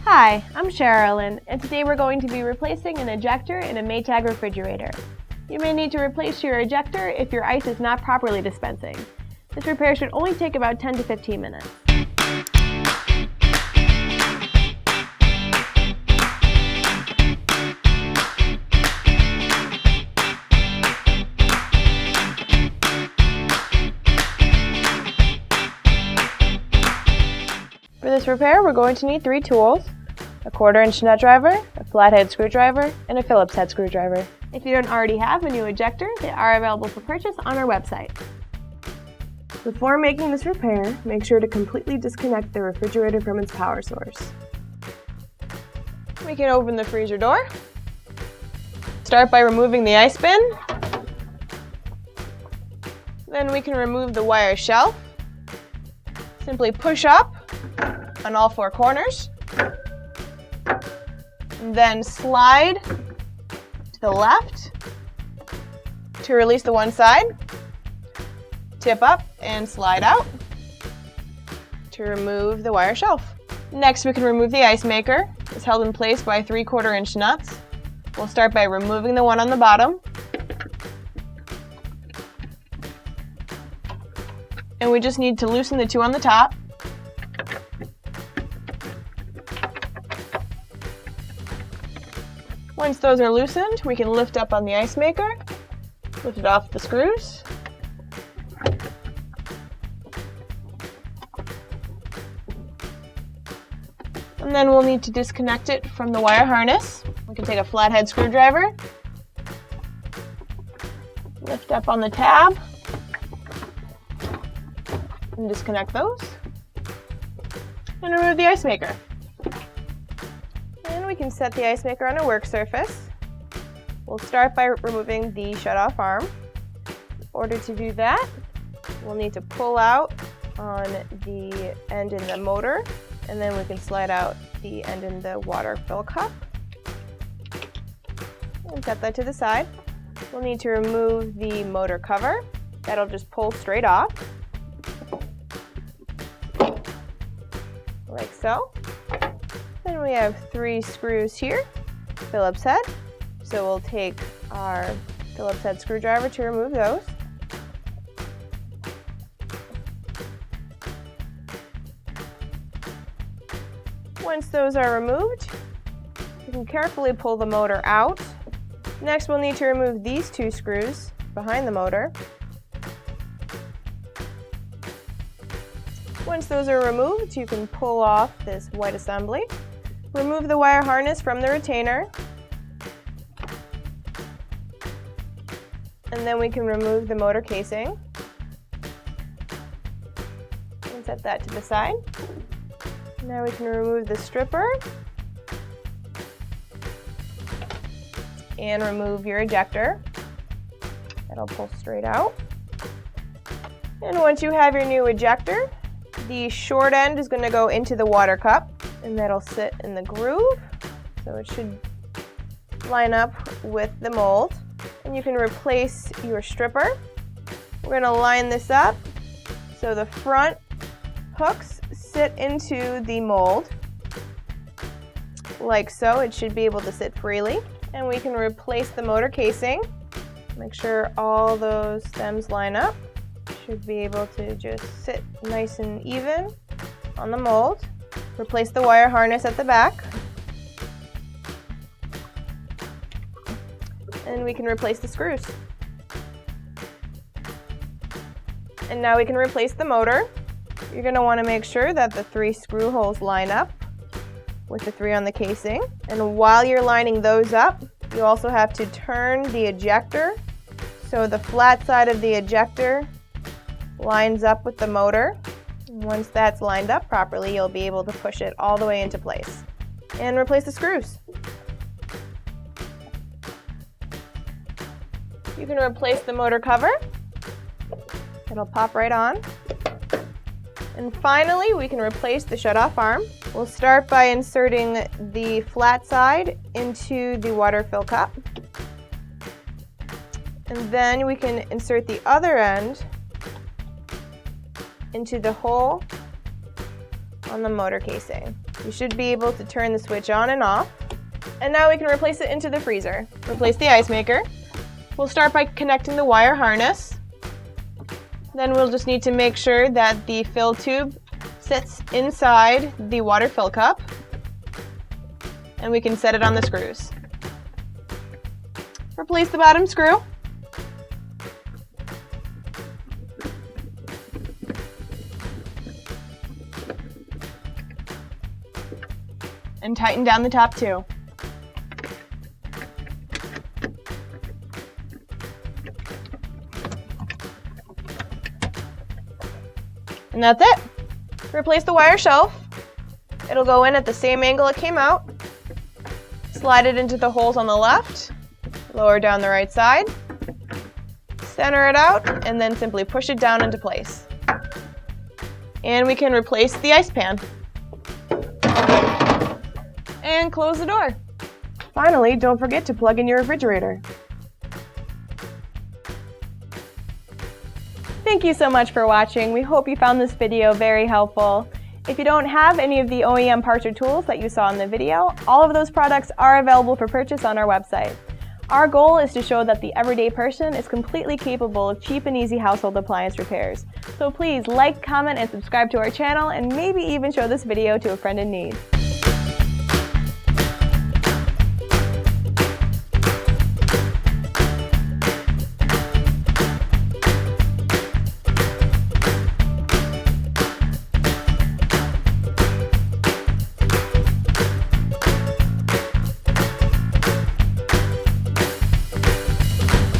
Hi, I'm Cherylin, and today we're going to be replacing an ejector in a Maytag refrigerator. You may need to replace your ejector if your ice is not properly dispensing. This repair should only take about 10 to 15 minutes. For this repair, we're going to need 3 tools: a 1/4-inch nut driver, a flathead screwdriver, and a Phillips head screwdriver. If you don't already have a new ejector, they are available for purchase on our website. Before making this repair, make sure to completely disconnect the refrigerator from its power source. We can open the freezer door. Start by removing the ice bin. Then we can remove the wire shelf. Simply push up on all 4 corners. Then slide to the left to release the one side. Tip up and slide out to remove the wire shelf. Next, we can remove the ice maker. It's held in place by 3/4-inch nuts. We'll start by removing the one on the bottom. And we just need to loosen the 2 on the top. Once those are loosened, we can lift up on the ice maker, lift it off the screws. And then we'll need to disconnect it from the wire harness. We can take a flathead screwdriver, lift up on the tab, and disconnect those, and remove the ice maker. And we can set the ice maker on a work surface. We'll start by removing the shutoff arm. In order to do that, we'll need to pull out on the end in the motor, and then we can slide out the end in the water fill cup. And set that to the side. We'll need to remove the motor cover. That'll just pull straight off, like so. Then we have 3 screws here, Phillips head. So we'll take our Phillips head screwdriver to remove those. Once those are removed, you can carefully pull the motor out. Next, we'll need to remove these 2 screws behind the motor. Once those are removed, you can pull off this white assembly. Remove the wire harness from the retainer. And then we can remove the motor casing. And set that to the side. Now we can remove the stripper. And remove your ejector. That'll pull straight out. And once you have your new ejector, the short end is going to go into the water cup, and that'll sit in the groove, so it should line up with the mold. And you can replace your stripper. We're going to line this up so the front hooks sit into the mold, like so. It should be able to sit freely. And we can replace the motor casing. Make sure all those stems line up. Should be able to just sit nice and even on the mold. Replace the wire harness at the back. And we can replace the screws. And now we can replace the motor. You're going to want to make sure that the 3 screw holes line up with the 3 on the casing. And while you're lining those up, you also have to turn the ejector so the flat side of the ejector lines up with the motor. Once that's lined up properly, you'll be able to push it all the way into place. And replace the screws. You can replace the motor cover. It'll pop right on. And finally, we can replace the shutoff arm. We'll start by inserting the flat side into the water fill cup. And then we can insert the other end into the hole on the motor casing. You should be able to turn the switch on and off. And now we can replace it into the freezer. Replace the ice maker. We'll start by connecting the wire harness. Then we'll just need to make sure that the fill tube sits inside the water fill cup. And we can set it on the screws. Replace the bottom screw. And tighten down the top too. And that's it. Replace the wire shelf. It'll go in at the same angle it came out. Slide it into the holes on the left, lower down the right side, center it out, and then simply push it down into place. And we can replace the ice pan. And close the door. Finally, don't forget to plug in your refrigerator. Thank you so much for watching. We hope you found this video very helpful. If you don't have any of the OEM parts or tools that you saw in the video, all of those products are available for purchase on our website. Our goal is to show that the everyday person is completely capable of cheap and easy household appliance repairs. So please like, comment, and subscribe to our channel, and maybe even show this video to a friend in need.